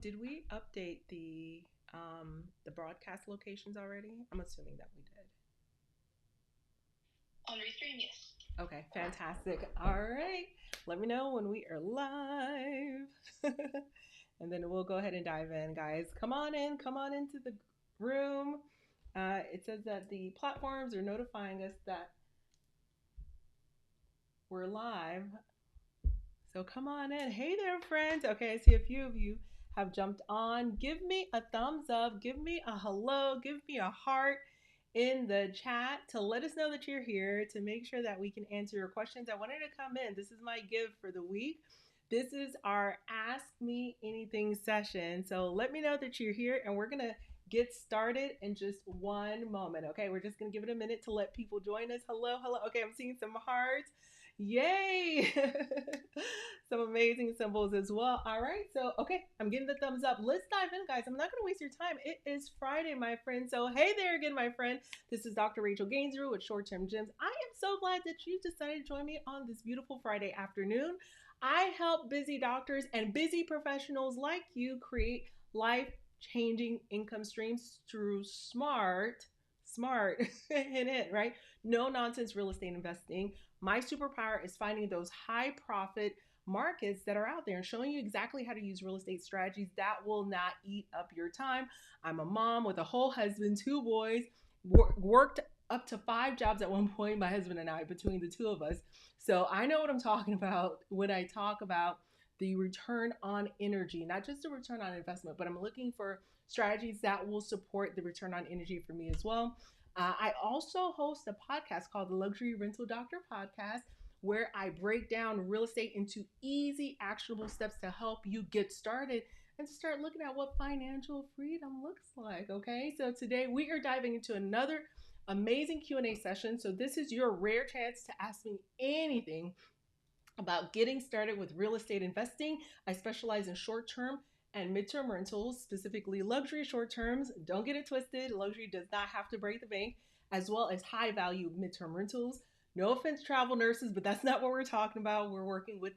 Did we update the broadcast locations already? I'm assuming that we did. On Restream, yes. Okay, fantastic. All right. Let me know when we are live. And then we'll go ahead and dive in, guys. Come on in, come on into the room. It says that the platforms are notifying us that we're live. So come on in. Hey there, friends. Okay, I see a few of you have jumped on. Give me a thumbs up, give me a hello, give me a heart in the chat to let us know that you're here, to make sure that we can answer your questions. I wanted to come in. This is my give for the week. This is our Ask Me Anything session. So let me know that you're here, and we're going to get started in just one moment. Okay, we're just going to give it a minute to let people join us. Hello, hello. Okay, I'm seeing some hearts. Yay! Some amazing symbols as well. All right, so okay, I'm getting the thumbs up. Let's dive in, guys. I'm not going to waste your time. It is Friday, my friend. So, hey there again, my friend. This is Dr. Rachel Gainsborough with Short Term Gems. I am so glad that you decided to join me on this beautiful Friday afternoon. I help busy doctors and busy professionals like you create life changing income streams through smart, hint, hint, right? No nonsense real estate investing. My superpower is finding those high profit markets that are out there and showing you exactly how to use real estate strategies that will not eat up your time. I'm a mom with a whole husband, two boys, worked up to five jobs at one point, my husband and I, between the two of us. So I know what I'm talking about when I talk about the return on energy, not just the return on investment, but I'm looking for strategies that will support the return on energy for me as well. I also host a podcast called the Luxury Rental Doctor Podcast, where I break down real estate into easy, actionable steps to help you get started and to start looking at what financial freedom looks like. Okay, so today we are diving into another amazing Q&A session. So this is your rare chance to ask me anything about getting started with real estate investing. I specialize in short term and midterm rentals, specifically luxury short terms. Don't get it twisted. Luxury does not have to break the bank, as well as high value midterm rentals. No offense, travel nurses, but that's not what we're talking about. We're working with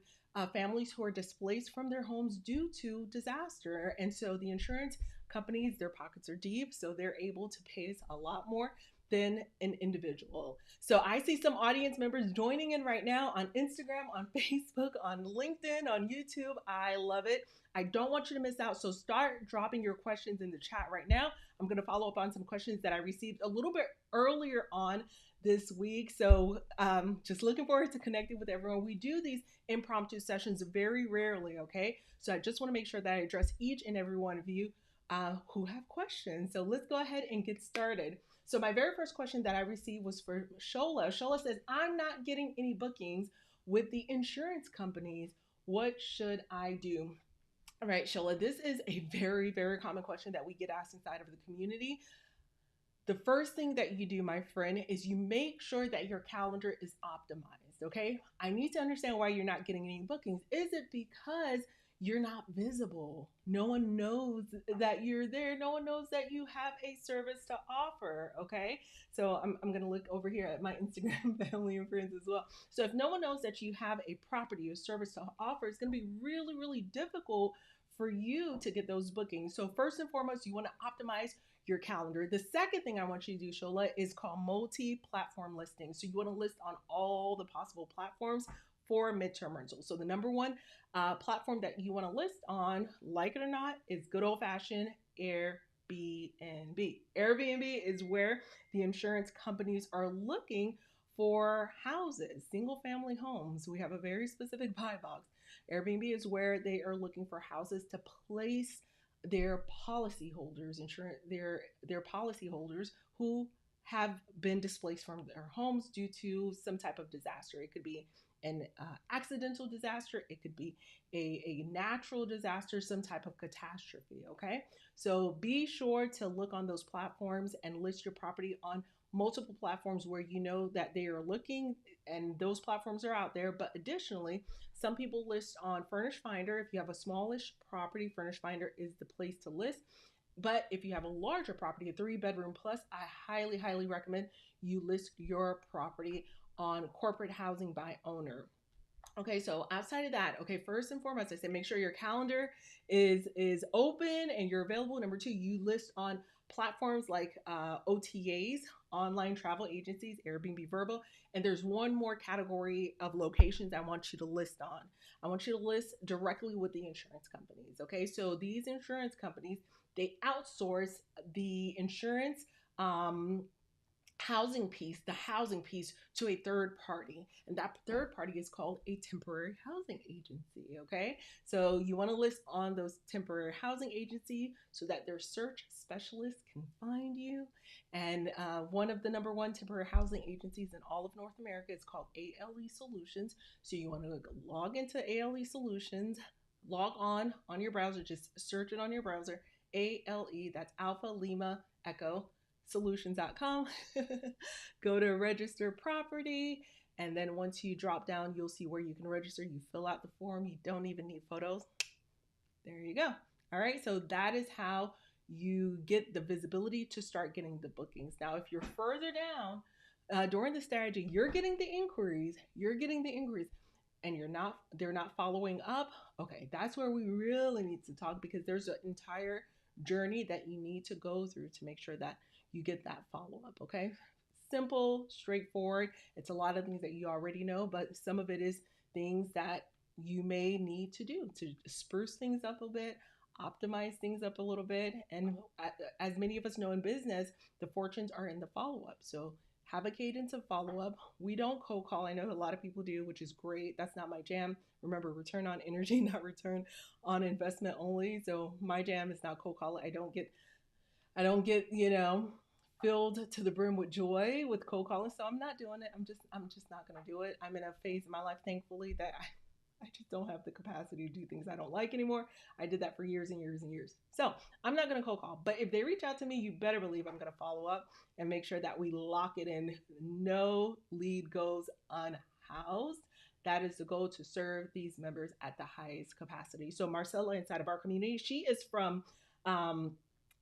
families who are displaced from their homes due to disaster. And so the insurance companies, their pockets are deep, so they're able to pay us a lot more than an individual. So I see some audience members joining in right now on Instagram, on Facebook, on LinkedIn, on YouTube. I love it. I don't want you to miss out. So start dropping your questions in the chat right now. I'm going to follow up on some questions that I received a little bit earlier on this week. So just looking forward to connecting with everyone. We do these impromptu sessions very rarely, okay? So I just want to make sure that I address each and every one of you who have questions. So let's go ahead and get started. So my very first question that I received was for Shola. Shola says, I'm not getting any bookings with the insurance companies. What should I do? All right, Shola, this is a very, very common question that we get asked inside of the community. The first thing that you do, my friend, is you make sure that your calendar is optimized. Okay. I need to understand why you're not getting any bookings. Is it because you're not visible? No one knows that you're there. No one knows that you have a service to offer. Okay. So I'm going to look over here at my Instagram family and friends as well. So if no one knows that you have a property or service to offer, it's going to be really, really difficult for you to get those bookings. So first and foremost, you want to optimize your calendar. The second thing I want you to do, Shola, is called multi-platform listing. So you want to list on all the possible platforms for midterm rentals. So the number one platform that you want to list on, like it or not, is good old fashioned Airbnb. Airbnb is where the insurance companies are looking for houses, single family homes. We have a very specific buy box. Airbnb is where they are looking for houses to place their policyholders, insurance their policyholders who have been displaced from their homes due to some type of disaster. It could be an accidental disaster. It could be a natural disaster, some type of catastrophe. Okay, so be sure to look on those platforms and list your property on multiple platforms where you know that they are looking, and those platforms are out there. But additionally, some people list on Furnish Finder. If you have a smallish property, Furnish Finder is the place to list. But if you have a larger property, a 3 bedroom plus, I highly, highly recommend you list your property on Corporate Housing by Owner. Okay, so outside of that, okay, first and foremost, I said make sure your calendar is open and you're available. Number two, you list on platforms like OTAs, online travel agencies, Airbnb, Vrbo, and there's one more category of locations I want you to list on. I want you to list directly with the insurance companies. Okay, so these insurance companies, they outsource the insurance um, the housing piece to a third party. And that third party is called a temporary housing agency. Okay. So you want to list on those temporary housing agency so that their search specialists can find you. And one of the number one temporary housing agencies in all of North America is called ALE Solutions. So you want to log into ALE Solutions, log on your browser, just search it on your browser. ALE, that's Alpha Lima Echo solutions.com. Go to register property. And then once you drop down, you'll see where you can register. You fill out the form. You don't even need photos. There you go. All right. So that is how you get the visibility to start getting the bookings. Now, if you're further down during the strategy, you're getting the inquiries. And they're not following up. Okay, that's where we really need to talk because there's an entire journey that you need to go through to make sure that you get that follow up. Okay, simple, straightforward. It's a lot of things that you already know, but some of it is things that you may need to do to spruce things up a bit, optimize things up a little bit. And as many of us know in business, the fortunes are in the follow up. So have a cadence of follow up. We don't cold call. I know a lot of people do, which is great. That's not my jam. Remember, return on energy, not return on investment only. So my jam is not cold call. I don't get, filled to the brim with joy with cold calling. So I'm not doing it. I'm just not gonna do it. I'm in a phase in my life, thankfully, that I just don't have the capacity to do things I don't like anymore. I did that for years and years and years. So I'm not gonna cold call. But if they reach out to me, you better believe I'm gonna follow up and make sure that we lock it in. No lead goes unhoused. That is the goal, to serve these members at the highest capacity. So Marcella, inside of our community, um,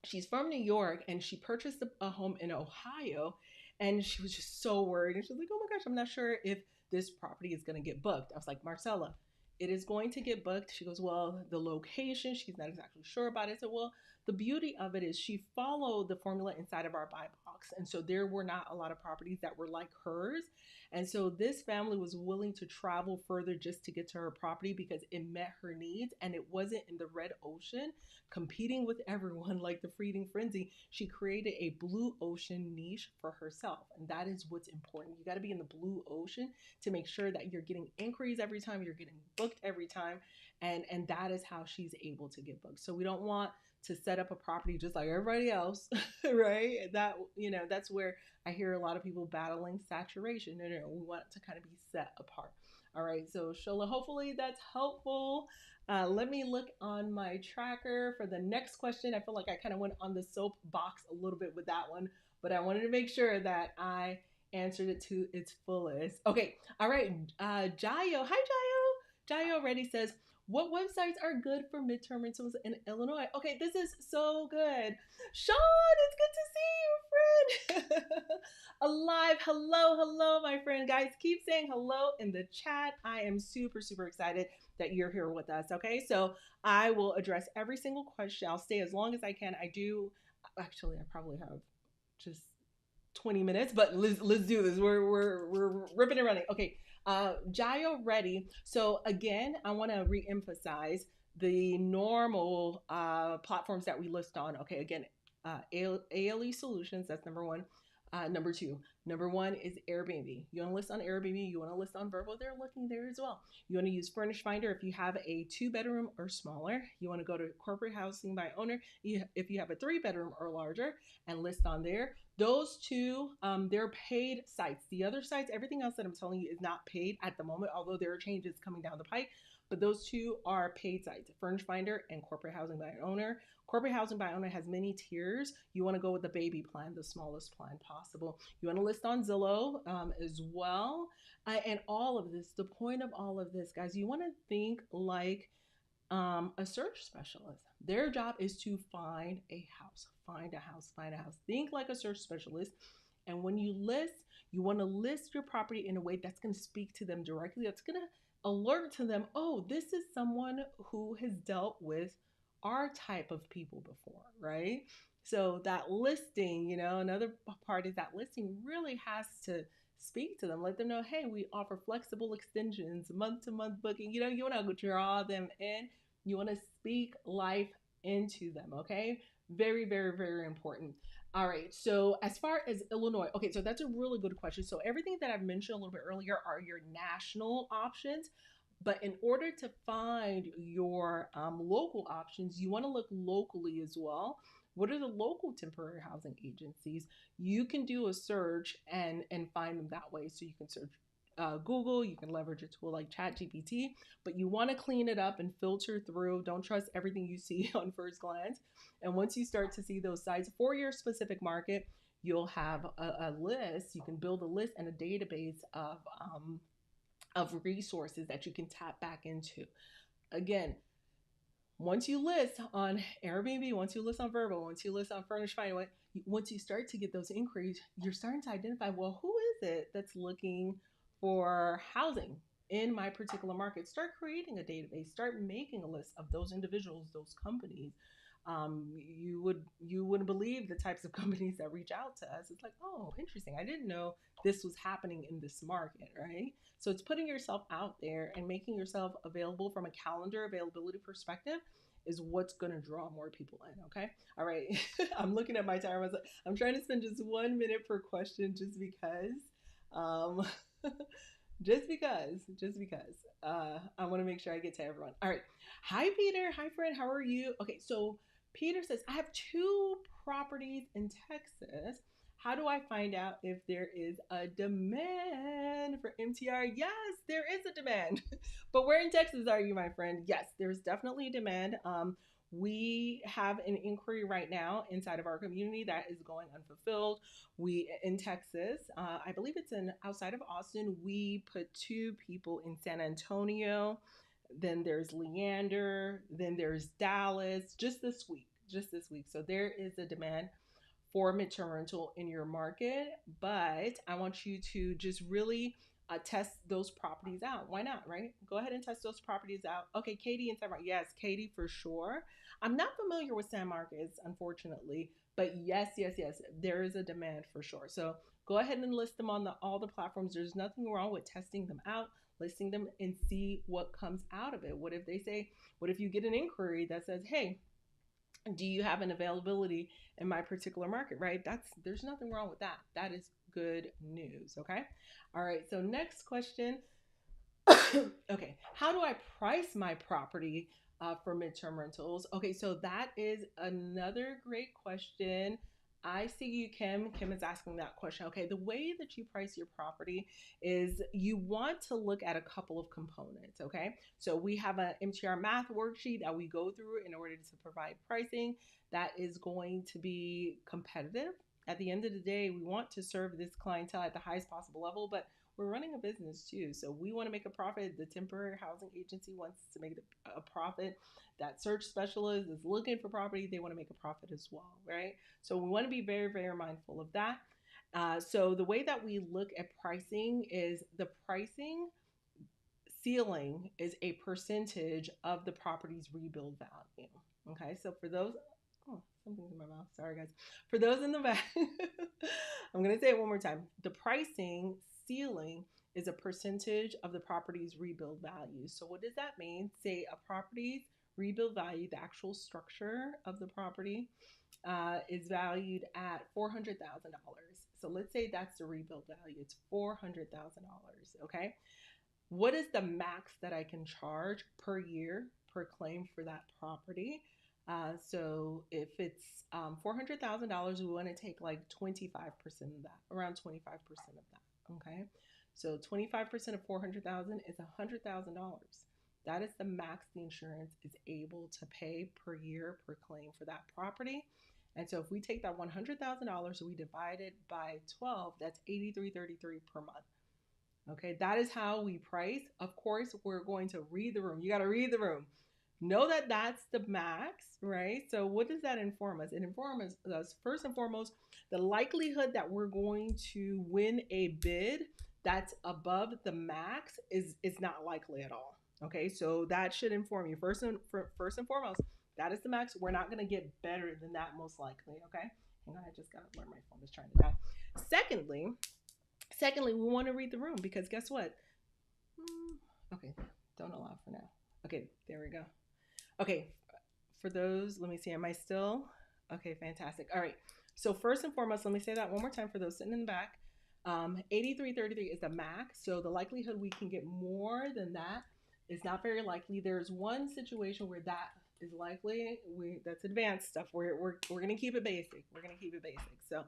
she's from New York and she purchased a home in Ohio, and she was just so worried. And she's like, "Oh my gosh, I'm not sure if this property is going to get booked." I was like, "Marcella, it is going to get booked." She goes, "Well, the location, she's not exactly sure about it." I said, "Well, the beauty of it is she followed the formula inside of our buy box. And so there were not a lot of properties that were like hers. And so this family was willing to travel further just to get to her property because it met her needs and it wasn't in the red ocean competing with everyone like the Feeding Frenzy. She created a blue ocean niche for herself. And that is what's important. You got to be in the blue ocean to make sure that you're getting inquiries every time, you're getting booked every time. And that is how she's able to get booked. So we don't want to set up a property just like everybody else, right? That's where I hear a lot of people battling saturation. No, we want to kind of be set apart. All right, so Shola, hopefully that's helpful. Let me look on my tracker for the next question. I feel like I kind of went on the soapbox a little bit with that one, but I wanted to make sure that I answered it to its fullest. Okay, all right. Jayo, hi Jayo. Jayo Reddy says, what websites are good for midterm rentals in Illinois? Okay, this is so good. Sean, it's good to see you, friend. Alive. Hello, my friend. Guys, keep saying hello in the chat. I am super, super excited that you're here with us. Okay, so I will address every single question. I'll stay as long as I can. I probably have just 20 minutes, but let's do this. We're ripping and running. Okay, Jayo ready. So again, I want to re-emphasize the normal platforms that we list on. Okay, again, ALE Solutions. That's number one. Number two, number one is Airbnb. You want to list on Airbnb. You want to list on Vrbo. They're looking there as well. You want to use Furnish Finder if you have a 2-bedroom or smaller. You want to go to Corporate Housing by Owner if you have a 3-bedroom or larger and list on there. Those two, they're paid sites. The other sites, everything else that I'm telling you is not paid at the moment, although there are changes coming down the pipe. But those two are paid sites, Furnish Finder and Corporate Housing by Owner. Corporate Housing by Owner has many tiers. You want to go with the baby plan, the smallest plan possible. You want to list on Zillow as well. And all of this, the point of all of this, guys, you want to think like a search specialist. Their job is to find a house, find a house, find a house. Think like a search specialist. And when you list, you want to list your property in a way that's going to speak to them directly. That's going to alert to them, oh, this is someone who has dealt with our type of people before, right? So that listing, another part is that listing really has to speak to them, let them know, hey, we offer flexible extensions, month to month booking. You want to draw them in, you want to speak life into them, okay? Very, very, very important. All right. So as far as Illinois, okay, so that's a really good question. So everything that I've mentioned a little bit earlier are your national options. But in order to find your local options, you want to look locally as well. What are the local temporary housing agencies? You can do a search and find them that way. So you can search Google, you can leverage a tool like ChatGPT, but you want to clean it up and filter through. Don't trust everything you see on first glance. And once you start to see those sites for your specific market, you'll have a list. You can build a list and a database of resources that you can tap back into. Again, once you list on Airbnb, once you list on Verbo, once you list on Furnish Finder, once you start to get those inquiries, you're starting to identify, well, who is it that's looking for housing in my particular market? Start creating a database, start making a list of those individuals, those companies. You wouldn't believe the types of companies that reach out to us. It's like, oh, interesting. I didn't know this was happening in this market, right? So it's putting yourself out there and making yourself available from a calendar availability perspective is what's going to draw more people in. Okay. All right. I'm looking at my timer. I'm trying to spend just 1 minute per question just because. Um, just because I want to make sure I get to everyone. All right. Hi, Peter. Hi, Fred. How are you? Okay. So Peter says, I have two properties in Texas. How do I find out if there is a demand for MTR? Yes, there is a demand. But where in Texas are you, my friend? Yes, there's definitely a demand. We have an inquiry right now inside of our community that is going unfulfilled. We in Texas, I believe it's in outside of Austin. We put two people in San Antonio. Then there's Leander. Then there's Dallas. Just this week. So there is a demand for midterm rental in your market, but I want you to just really test those properties out. Why not, right? Go ahead and test those properties out. Okay, Katie in San Marcos. Yes, Katie for sure. I'm not familiar with San Marcos, unfortunately, but yes, yes, yes, there is a demand for sure. So go ahead and list them on all the platforms. There's nothing wrong with testing them out, listing them, and see what comes out of it. What if they say, what if you get an inquiry that says, hey, do you have an availability in my particular market, right? There's nothing wrong with that. That is good news. Okay. All right, so next question. Okay, how do I price my property for midterm rentals? Okay, so that is another great question. I see you, Kim. Kim is asking that question. Okay, the way that you price your property is you want to look at a couple of components. Okay, so we have an MTR math worksheet that we go through in order to provide pricing that is going to be competitive. At the end of the day, we want to serve this clientele at the highest possible level, but we're running a business too. So we want to make a profit. The temporary housing agency wants to make a profit. That search specialist is looking for property. They want to make a profit as well, right? So we want to be very, very mindful of that. So the way that we look at pricing is the pricing ceiling is a percentage of the property's rebuild value. Okay, so for those, oh, something's in my mouth. Sorry, guys. For those in the back, I'm going to say it one more time. The pricing ceiling is a percentage of the property's rebuild value. So, what does that mean? Say a property's rebuild value, the actual structure of the property, is valued at $400,000. So, let's say that's the rebuild value. It's $400,000. Okay. What is the max that I can charge per year per claim for that property? So if it's $400,000, we want to take like 25% of that, around 25% of that. Okay. So 25% of 400,000 is $100,000. That is the max the insurance is able to pay per year per claim for that property. And so if we take that $100,000, we divide it by 12, that's $83.33 per month. Okay, that is how we price. Of course, we're going to read the room. You got to read the room. Know that that's the max, right? So what does that inform us? It informs us, first and foremost, the likelihood that we're going to win a bid that's above the max is not likely at all. Okay, so that should inform you first and foremost. That is the max. We're not going to get better than that, most likely. Okay, hang on, I just got to learn my phone is trying to die. Secondly, secondly, we want to read the room because guess what? Okay, don't allow for now. Okay, there we go. Okay, for those, let me see. Am I still? Okay, fantastic. All right. So first and foremost, let me say that one more time for those sitting in the back. 8333 is the max. So the likelihood we can get more than that is not very likely. There's one situation where that is likely. That's advanced stuff. We're gonna keep it basic. We're gonna keep it basic. So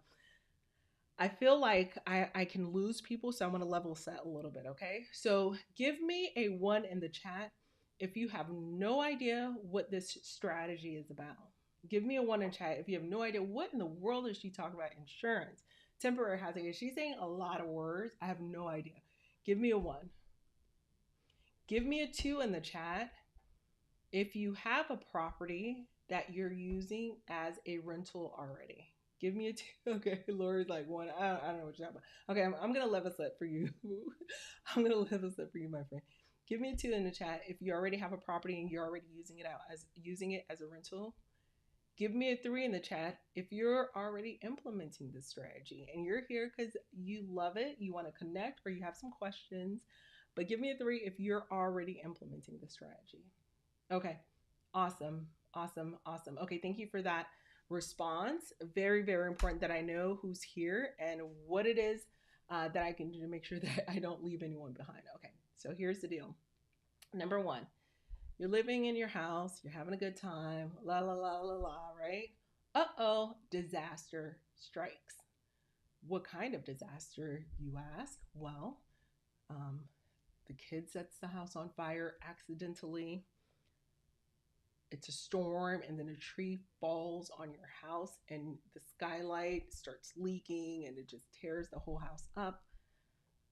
I feel like I can lose people, so I'm gonna level set a little bit, okay? So give me a one in the chat if you have no idea what this strategy is about. Give me a one in chat if you have no idea what in the world is she talking about insurance, temporary housing. Is she saying a lot of words? I have no idea. Give me a one. Give me a two in the chat if you have a property that you're using as a rental already. Give me a two. Okay, Lori's like one. I don't know what you're talking about. Okay, I'm gonna level set for you. I'm gonna level set for you, my friend. Give me a two in the chat if you already have a property and you're already using it as a rental. Give me a three in the chat if you're already implementing this strategy and you're here because you love it, you want to connect, or you have some questions. But give me a three if you're already implementing the strategy. Okay. Awesome. Awesome. Awesome. Okay. Thank you for that response. Very, very important that I know who's here and what it is that I can do to make sure that I don't leave anyone behind. Okay. So here's the deal. Number one, you're living in your house, you're having a good time, la, la, la, la, la, right? Uh oh, disaster strikes. What kind of disaster, you ask? Well, um, the kid sets the house on fire accidentally. It's a storm, and then a tree falls on your house and the skylight starts leaking and it just tears the whole house up.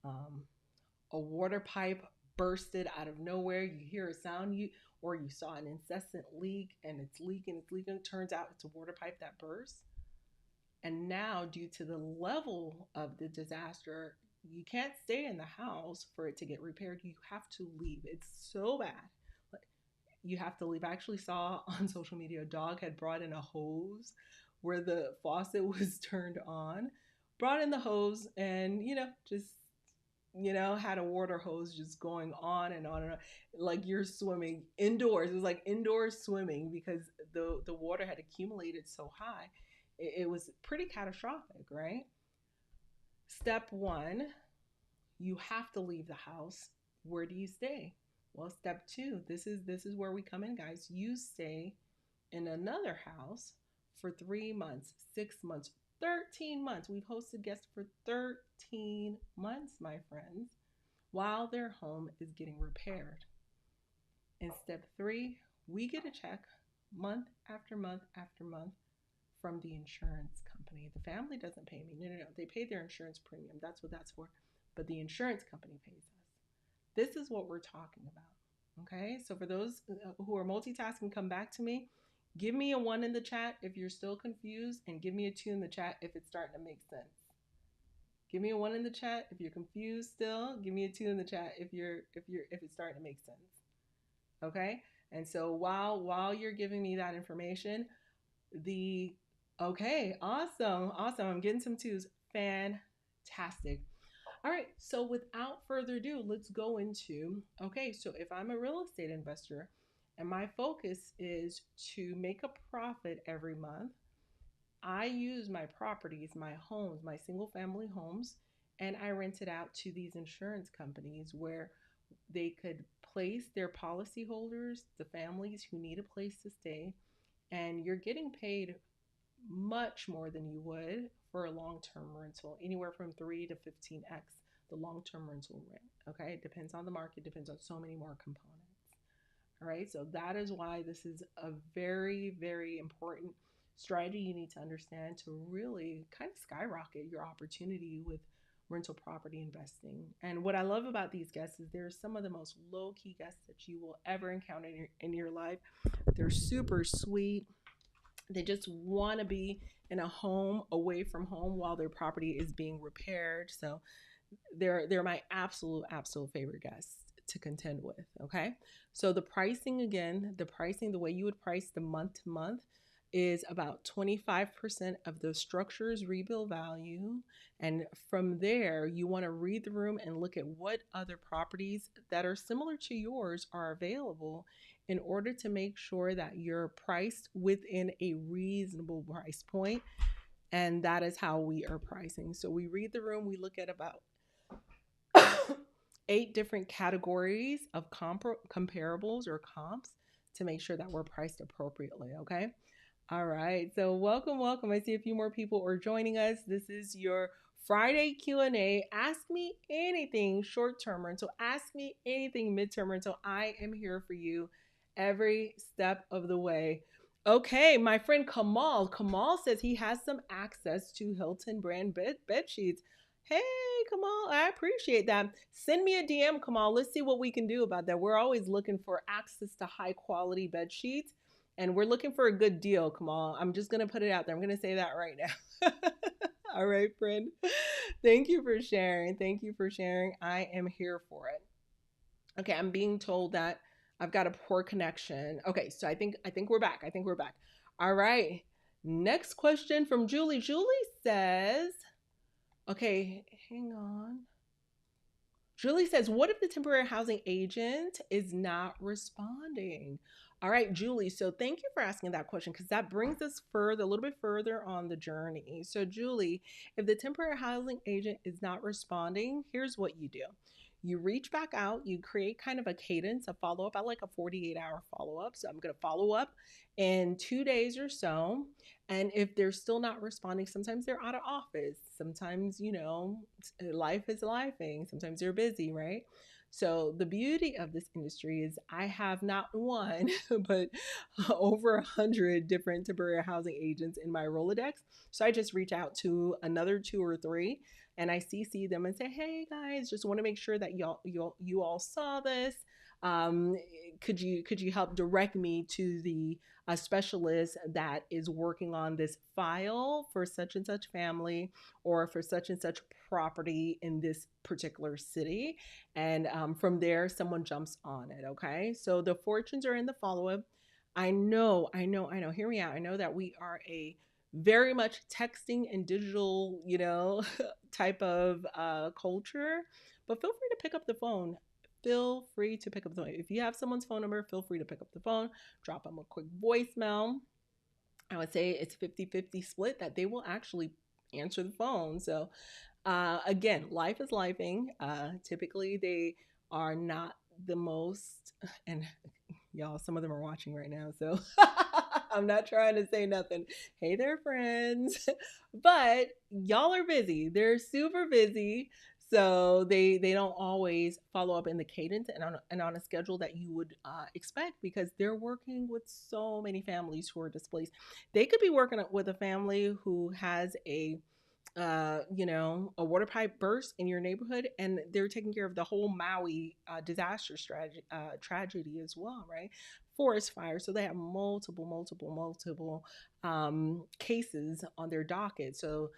um, a water pipe bursted out of nowhere. You hear a sound, or you saw an incessant leak and it's leaking. It turns out it's a water pipe that burst. And now, due to the level of the disaster, you can't stay in the house for it to get repaired. You have to leave. It's so bad. You have to leave. I actually saw on social media a dog had brought in a hose where the faucet was turned on, brought in the hose, and just had a water hose just going on and on and on, like you're swimming indoors. It was like indoor swimming because the water had accumulated so high. It was pretty catastrophic, right? Step one, you have to leave the house. Where do you stay? Well, step two, this is where we come in, guys. You stay in another house for 3 months, 6 months, 13 months. We've hosted guests for 13 months, my friends, while their home is getting repaired. In step three, we get a check month after month after month from the insurance company. The family doesn't pay me. No, no, no. They pay their insurance premium. That's what that's for. But the insurance company pays us. This is what we're talking about. Okay, so for those who are multitasking, come back to me. Give me a one in the chat if you're still confused, and give me a two in the chat if it's starting to make sense. Give me a one in the chat if you're confused still. Give me a two in the chat if it's starting to make sense. Okay, and so while you're giving me that information, the okay, awesome, awesome. I'm getting some twos. Fantastic. All right, so without further ado, let's go into okay, so if I'm a real estate investor and my focus is to make a profit every month, I use my properties, my homes, my single family homes, and I rent it out to these insurance companies where they could place their policyholders, the families who need a place to stay, and you're getting paid much more than you would for a long-term rental, anywhere from 3 to 15x the long-term rental rent. Okay, it depends on the market, depends on so many more components. All right, so that is why this is a very, very important strategy you need to understand to really kind of skyrocket your opportunity with rental property investing. And what I love about these guests is they're some of the most low-key guests that you will ever encounter in your life. They're super sweet. They just want to be in a home away from home while their property is being repaired. So They're my absolute favorite guests to contend with. Okay, so the pricing again, the way you would price the month to month is about 25% of the structure's rebuild value. And from there, you want to read the room and look at what other properties that are similar to yours are available in order to make sure that you're priced within a reasonable price point. And that is how we are pricing. So we read the room, we look at about 8 different categories of comparables or comps to make sure that we're priced appropriately. Okay. All right. So welcome, welcome. I see a few more people are joining us. This is your Friday Q&A. Ask me anything short-term rental. Ask me anything midterm rental. I am here for you every step of the way. Okay, my friend Kamal. Kamal says he has some access to Hilton brand bed sheets. Hey, Kamal, I appreciate that. Send me a DM, Kamal. Let's see what we can do about that. We're always looking for access to high quality bed sheets, and we're looking for a good deal, Kamal. I'm just going to put it out there. I'm going to say that right now. All right, friend. Thank you for sharing. Thank you for sharing. I am here for it. Okay, I'm being told that I've got a poor connection. Okay, so I think we're back. I think we're back. All right. Next question from Julie. Julie says, okay, hang on. Julie says, what if the temporary housing agent is not responding? All right, Julie. So thank you for asking that question because that brings us further, a little bit further on the journey. So, Julie, if the temporary housing agent is not responding, here's what you do. You reach back out, you create kind of a cadence, a follow up. I like a 48-hour follow up. So I'm going to follow up in 2 days or so. And if they're still not responding, sometimes they're out of office. Sometimes, life is lifing. Sometimes they're busy, right? So the beauty of this industry is I have not one, but over 100 different temporary housing agents in my Rolodex. So I just reach out to another 2 or 3 and I CC them and say, "Hey guys, just want to make sure that you all saw this. Um, could you help direct me to the a specialist that is working on this file for such and such family or for such and such property in this particular city?" And from there, someone jumps on it. Okay. So the fortunes are in the follow up. I know. Hear me out. I know that we are a very much texting and digital, type of culture, but feel free to pick up the phone. Feel free to pick up the phone. If you have someone's phone number, feel free to pick up the phone, drop them a quick voicemail. I would say it's 50-50 split that they will actually answer the phone. So, again, life is lifing. Typically, they are not the most, and y'all, some of them are watching right now. So, I'm not trying to say nothing. Hey there, friends. But y'all are busy. They're super busy. So they don't always follow up in the cadence and on a schedule that you would expect because they're working with so many families who are displaced. They could be working with a family who has a water pipe burst in your neighborhood, and they're taking care of the whole Maui disaster tragedy as well, right? Forest fire. So they have multiple cases on their docket. So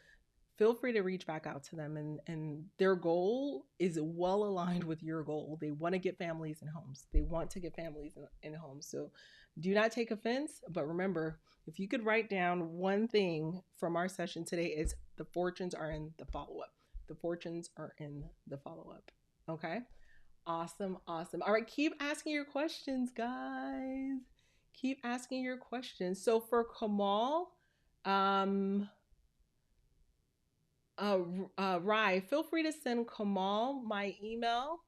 feel free to reach back out to them, and their goal is well aligned with your goal. They want to get families in homes. They want to get families in homes. So do not take offense, but remember, if you could write down one thing from our session today, is the fortunes are in the follow-up. The fortunes are in the follow-up. Okay. Awesome. All right, keep asking your questions, guys. Keep asking your questions. So for Kamal, um Rai, feel free to send Kamal my email,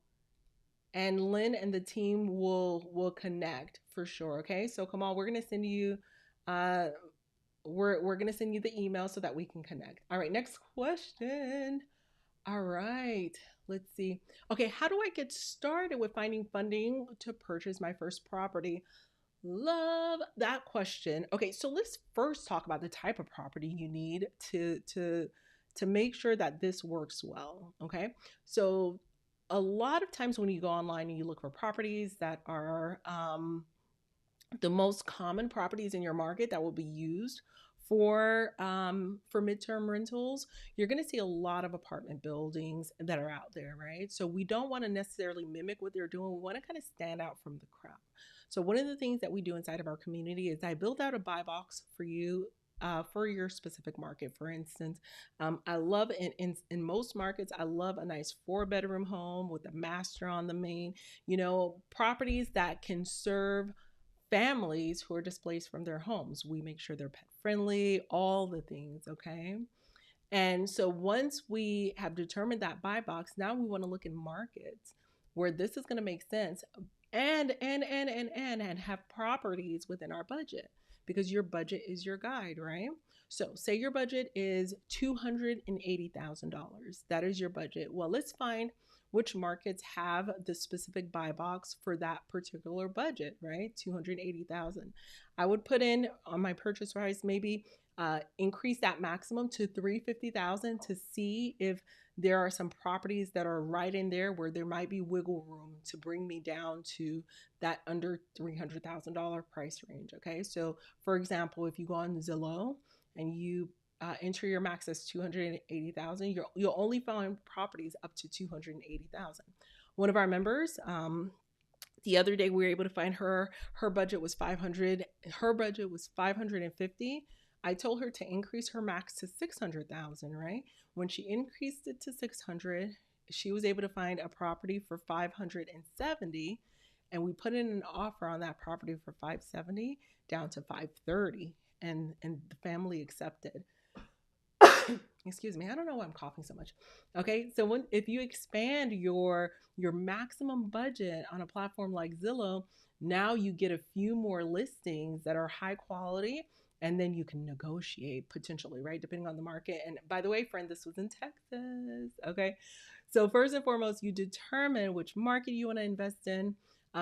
and Lynn and the team will connect for sure. Okay, so Kamal, we're gonna send you, uh, we're gonna send you the email so that we can connect. All right, next question. All right, let's see. Okay, how do I get started with finding funding to purchase my first property? Love that question. Okay, so let's first talk about the type of property you need to make sure that this works well. Okay, so a lot of times when you go online and you look for properties that are the most common properties in your market that will be used for midterm rentals, you're going to see a lot of apartment buildings that are out there, right? So we don't want to necessarily mimic what they're doing. We want to kind of stand out from the crowd. So one of the things that we do inside of our community is I build out a buy box for you. For your specific market, for instance, I love in most markets, I love a nice 4 bedroom home with a master on the main. Properties that can serve families who are displaced from their homes. We make sure they're pet friendly, all the things, okay? And so once we have determined that buy box, now we want to look in markets where this is going to make sense and have properties within our budget, because your budget is your guide, right? So say your budget is $280,000. That is your budget. Well, let's find which markets have the specific buy box for that particular budget, right? 280,000. I would put in on my purchase price, maybe increase that maximum to 350,000 to see if there are some properties that are right in there where there might be wiggle room to bring me down to that under $300,000 price range. Okay, so for example, if you go on Zillow and you enter your max as 280,000, you'll only find properties up to 280,000. One of our members, the other day we were able to find her budget was 500. Her budget was 550. I told her to increase her max to 600,000, right? When she increased it to 600, she was able to find a property for 570, and we put in an offer on that property for 570 down to 530, and the family accepted. Excuse me, I don't know why I'm coughing so much. Okay, so if you expand your maximum budget on a platform like Zillow, now you get a few more listings that are high quality, and then you can negotiate potentially, right, depending on the market. And by the way, friend, this was in Texas. Okay, so first and foremost, you determine which market you want to invest in,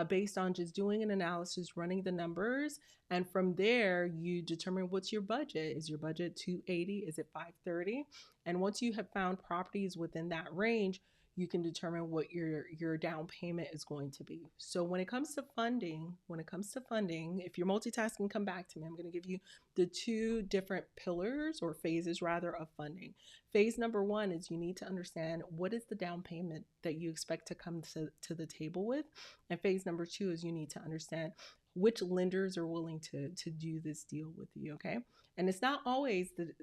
based on just doing an analysis, running the numbers, and from there you determine what's your budget. Is your budget 280? Is it 530? And once you have found properties within that range, you can determine what your down payment is going to be. So when it comes to funding, if you're multitasking, come back to me. I'm going to give you the 2 different pillars or phases rather of funding. Phase number 1 is you need to understand what is the down payment that you expect to come to the table with. And phase number 2 is you need to understand which lenders are willing to do this deal with you, okay? And it's not always the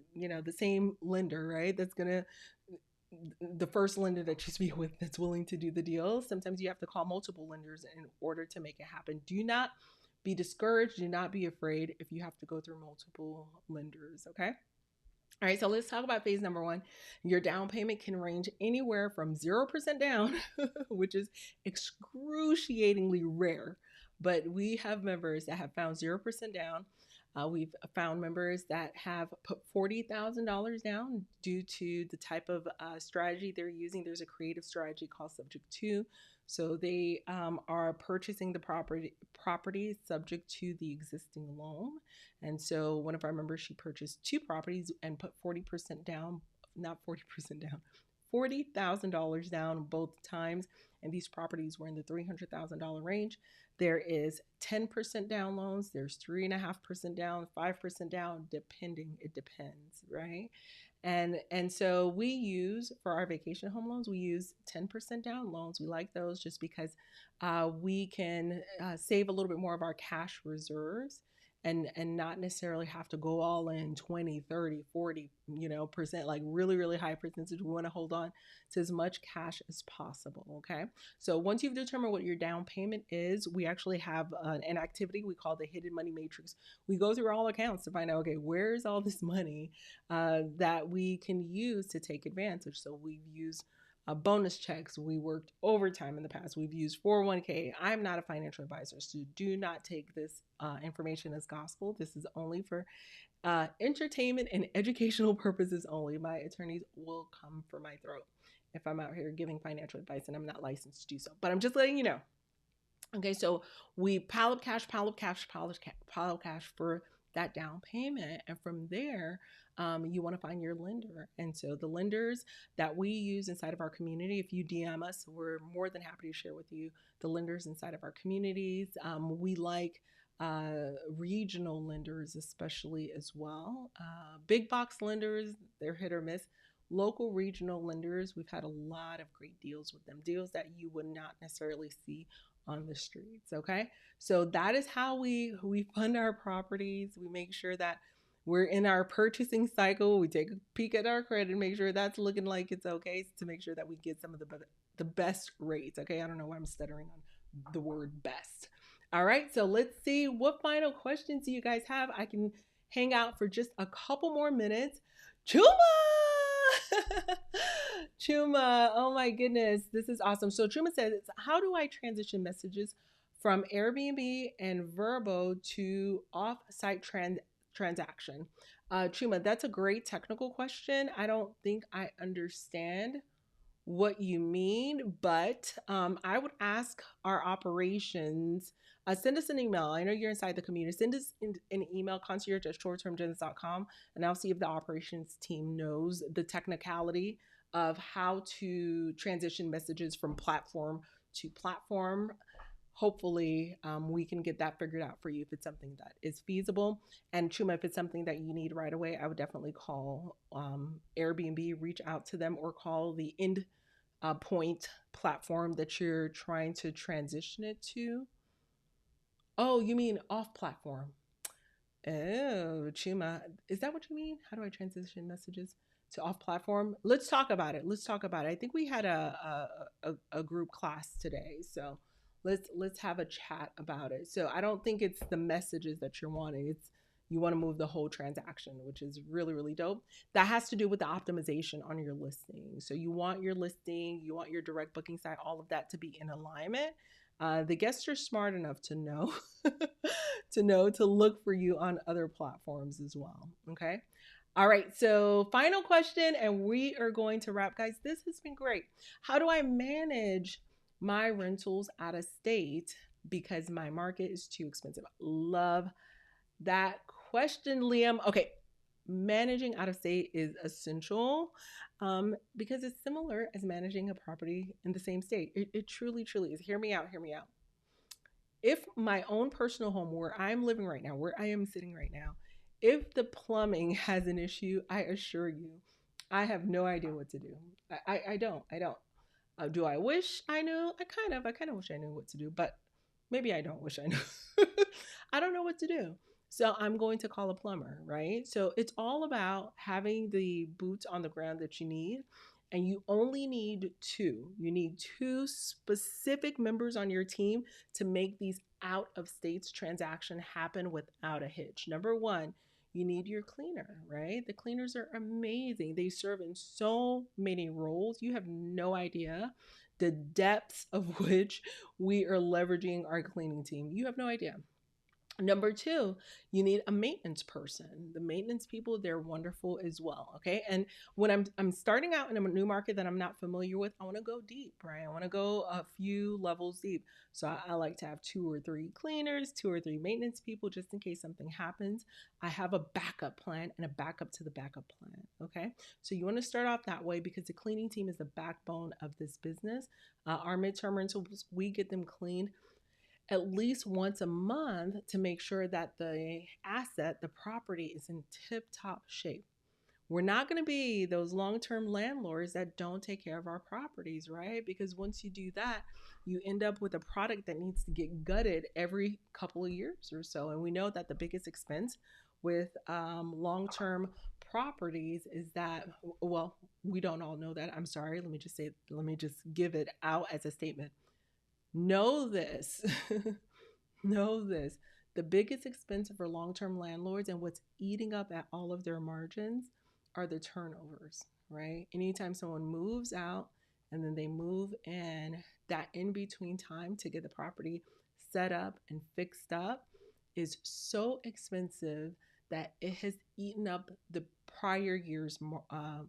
same lender, right? That's gonna the first lender that you speak with that's willing to do the deal. Sometimes you have to call multiple lenders in order to make it happen. Do not be discouraged. Do not be afraid if you have to go through multiple lenders, okay? All right, so let's talk about phase number 1. Your down payment can range anywhere from 0% down, which is excruciatingly rare, but we have members that have found 0% down. We've found members that have put $40,000 down due to the type of strategy they're using. There's a creative strategy called Subject to. So they are purchasing the property subject to the existing loan. And so one of our members, she purchased 2 properties and put 40% down, not 40% down, $40,000 down both times. And these properties were in the $300,000 range. There is 10% down loans. There's 3.5% down, 5% down, depending. It depends, right? And so we use, for our vacation home loans, we use 10% down loans. We like those just because we can save a little bit more of our cash reserves and not necessarily have to go all in 20, 30, 40, percent, like really, really high percentage. We want to hold on to as much cash as possible, okay? So once you've determined what your down payment is, we actually have an activity we call the hidden money matrix. We go through all accounts to find out, okay, where's all this money that we can use to take advantage. So we've used bonus checks. We worked overtime in the past. We've used 401k. I'm not a financial advisor, so do not take this information as gospel. This is only for entertainment and educational purposes only. My attorneys will come for my throat if I'm out here giving financial advice, and I'm not licensed to do so. But I'm just letting you know. Okay, so we pile up cash for that down payment. And from there, you want to find your lender. And so the lenders that we use inside of our community, if you DM us, we're more than happy to share with you the lenders inside of our communities. We like regional lenders, especially as well. Big box lenders, they're hit or miss. Local regional lenders, we've had a lot of great deals with them, deals that you would not necessarily see on the streets. Okay, so that is how we fund our properties. We make sure that we're in our purchasing cycle. We take a peek at our credit, make sure that's looking like it's okay, to make sure that we get some of the best rates. Okay, I don't know why I'm stuttering on the word best. All right, so let's see what final questions do you guys have. I can hang out for just a couple more minutes. Chuma! Chuma, oh my goodness, this is awesome. So Chuma says, how do I transition messages from Airbnb and Verbo to off-site transaction? Chuma, that's a great technical question. I don't think I understand what you mean, but I would ask our operations. Send us an email. I know you're inside the community. Send us an email, concierge@shorttermgems.com, and I'll see if the operations team knows the technicality of how to transition messages from platform to platform. Hopefully, we can get that figured out for you if it's something that is feasible. And Chuma, if it's something that you need right away, I would definitely call Airbnb, reach out to them, or call the end point platform that you're trying to transition it to. Oh, you mean off platform? Oh, Chuma, is that what you mean? How do I transition messages to off platform? Let's talk about it. Let's talk about it. I think we had a group class today, so let's have a chat about it. So I don't think it's the messages that you're wanting. It's you want to move the whole transaction, which is really, really dope. That has to do with the optimization on your listing. So you want your listing, you want your direct booking site, all of that to be in alignment. The guests are smart enough to know to look for you on other platforms as well. Okay. All right. So final question, and we are going to wrap, guys. This has been great. How do I manage my rentals out of state because my market is too expensive? Love that question, Liam. Okay. Managing out of state is essential because it's similar as managing a property in the same state. It truly, truly is. Hear me out. Hear me out. If my own personal home where I'm living right now, where I am sitting right now, if the plumbing has an issue, I assure you, I have no idea what to do. I don't. I don't. Do I wish I knew? I kind of wish I knew what to do, but maybe I don't wish I knew. I don't know what to do. So I'm going to call a plumber, right? So it's all about having the boots on the ground that you need. And you only need two. You need two specific members on your team to make these out of states transaction happen without a hitch. Number one, you need your cleaner, right? The cleaners are amazing. They serve in so many roles. You have no idea the depths of which we are leveraging our cleaning team. You have no idea. Number two, you need a maintenance person. The maintenance people, they're wonderful as well. Okay. And when I'm starting out in a new market that I'm not familiar with, I want to go deep, right? I want to go a few levels deep. So I like to have 2 or 3 cleaners, 2 or 3 maintenance people, just in case something happens. I have a backup plan and a backup to the backup plan. Okay. So you want to start off that way because the cleaning team is the backbone of this business. Our midterm rentals, we get them cleaned at least once a month to make sure that the asset, the property, is in tip top shape. We're not going to be those long term landlords that don't take care of our properties, right? Because once you do that, you end up with a product that needs to get gutted every couple of years or so. And we know that the biggest expense with long term properties is that, well, we don't all know that. I'm sorry. Let me just give it out as a statement. Know this. Know this. The biggest expense for long term landlords and what's eating up at all of their margins are the turnovers, right? Anytime someone moves out and then they move in, that in between time to get the property set up and fixed up is so expensive that it has eaten up the prior year's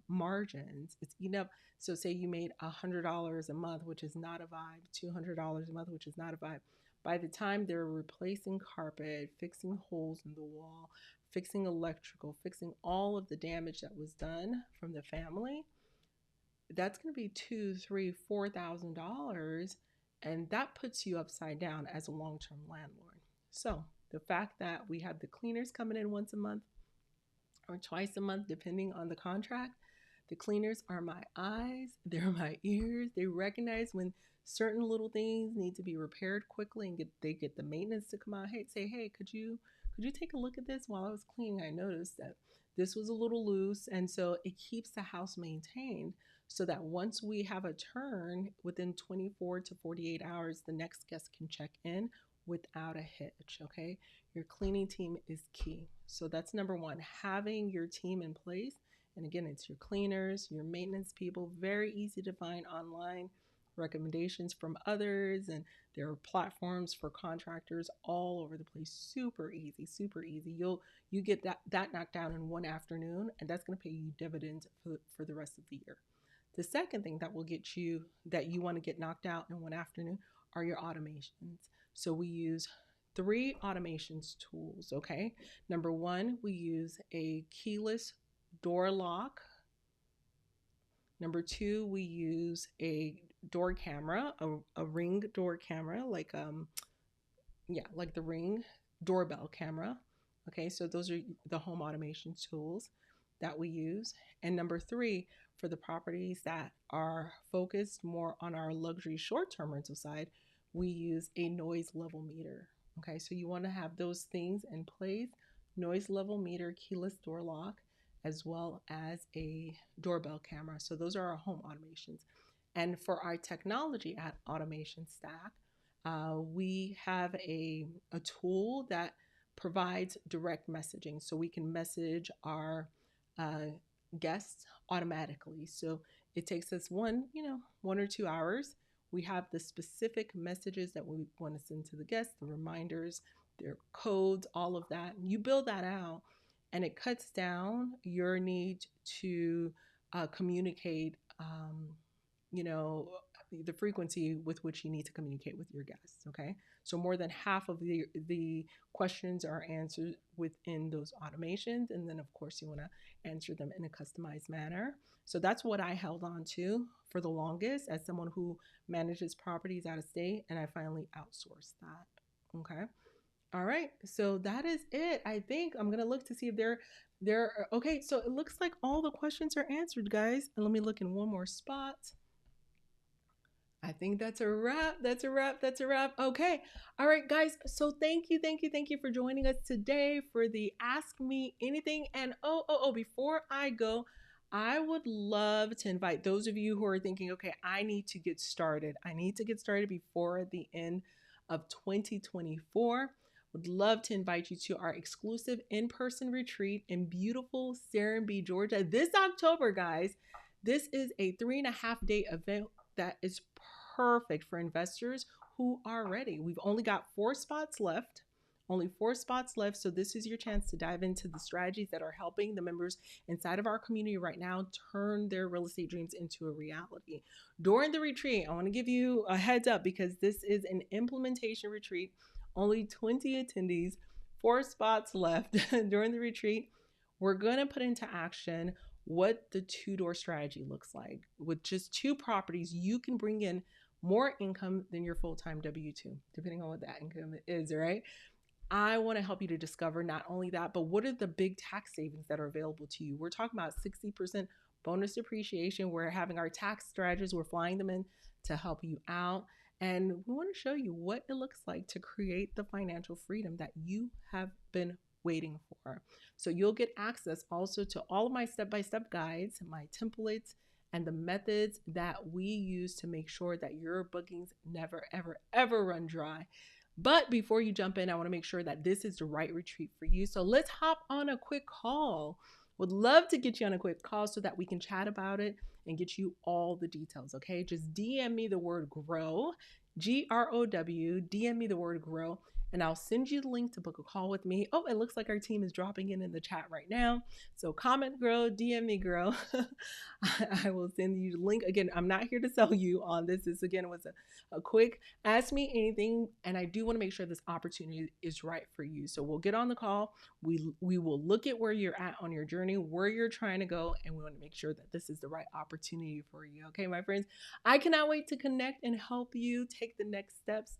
margins. It's eaten up. So say you made $100 a month, which is not a vibe, $200 a month, which is not a vibe. By the time they're replacing carpet, fixing holes in the wall, fixing electrical, fixing all of the damage that was done from the family, that's going to be $2, $3, $4,000, and that puts you upside down as a long-term landlord. So The fact that we have the cleaners coming in once a month or twice a month, depending on the contract. The cleaners are my eyes, they're my ears. They recognize when certain little things need to be repaired quickly and they get the maintenance to come out. Hey, say, hey, could you take a look at this? While I was cleaning, I noticed that this was a little loose. And so it keeps the house maintained so that once we have a turn within 24 to 48 hours, the next guest can check in without a hitch. Okay. Your cleaning team is key. So that's number one, having your team in place. And again, it's your cleaners, your maintenance people, very easy to find online, recommendations from others, and there are platforms for contractors all over the place. Super easy, super easy. You get that knocked down in one afternoon, and that's going to pay you dividends for the rest of the year. The second thing that will get you that you want to get knocked out in one afternoon are your automations. So we use three automations tools, okay? Number one, we use a keyless door lock. Number two, we use a door camera, a ring door camera, like the Ring doorbell camera. Okay, so those are the home automation tools that we use. And number three, for the properties that are focused more on our luxury short-term rental side, we use a noise level meter. Okay, so you want to have those things in place: noise level meter, keyless door lock, as well as a doorbell camera. So those are our home automations. And for our technology at Automation Stack, we have a tool that provides direct messaging. So we can message our guests automatically. So it takes us one or 2 hours. We have the specific messages that we want to send to the guests, the reminders, their codes, all of that. And you build that out, and it cuts down your need to communicate, the frequency with which you need to communicate with your guests. Okay, so more than half of the questions are answered within those automations, and then of course you want to answer them in a customized manner. So that's what I held on to for the longest as someone who manages properties out of state, and I finally outsourced that. Okay. All right, so that is it. I think I'm gonna look to see if they're okay. So it looks like all the questions are answered, guys. And let me look in one more spot. I think that's a wrap. That's a wrap. That's a wrap. Okay. All right, guys. So thank you for joining us today for the Ask Me Anything. And before I go, I would love to invite those of you who are thinking, okay, I need to get started. I need to get started before the end of 2024. Would love to invite you to our exclusive in-person retreat in beautiful Serenbe, Georgia this October, guys. This is a 3.5-day event that is perfect for investors who are ready. We've only got 4 spots left. Only 4 spots left. So this is your chance to dive into the strategies that are helping the members inside of our community right now turn their real estate dreams into a reality. During the retreat, I want to give you a heads up because this is an implementation retreat. Only 20 attendees, 4 spots left during the retreat. We're going to put into action what the 2-door strategy looks like. With just 2 properties, you can bring in more income than your full-time W-2, depending on what that income is, right? I want to help you to discover not only that, but what are the big tax savings that are available to you? We're talking about 60% bonus depreciation. We're having our tax strategies. We're flying them in to help you out. And we want to show you what it looks like to create the financial freedom that you have been waiting for. So you'll get access also to all of my step-by-step guides, my templates, and the methods that we use to make sure that your bookings never, ever, ever run dry. But before you jump in, I want to make sure that this is the right retreat for you. So let's hop on a quick call. Would love to get you on a quick call so that we can chat about it and get you all the details, okay? Just DM me the word GROW, GROW, DM me the word GROW, and I'll send you the link to book a call with me. Oh, it looks like our team is dropping in the chat right now. So comment GROW, DM me GROW. I will send you the link. Again, I'm not here to sell you on this. This again was a quick Ask Me Anything, and I do want to make sure this opportunity is right for you. So we'll get on the call. We will look at where you're at on your journey, where you're trying to go, and we want to make sure that this is the right opportunity for you. Okay, my friends, I cannot wait to connect and help you take the next steps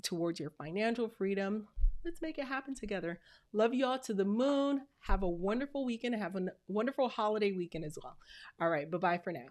towards your financial freedom. Let's make it happen together. Love you all to the moon. Have a wonderful weekend. Have a wonderful holiday weekend as well. All right. Bye bye for now.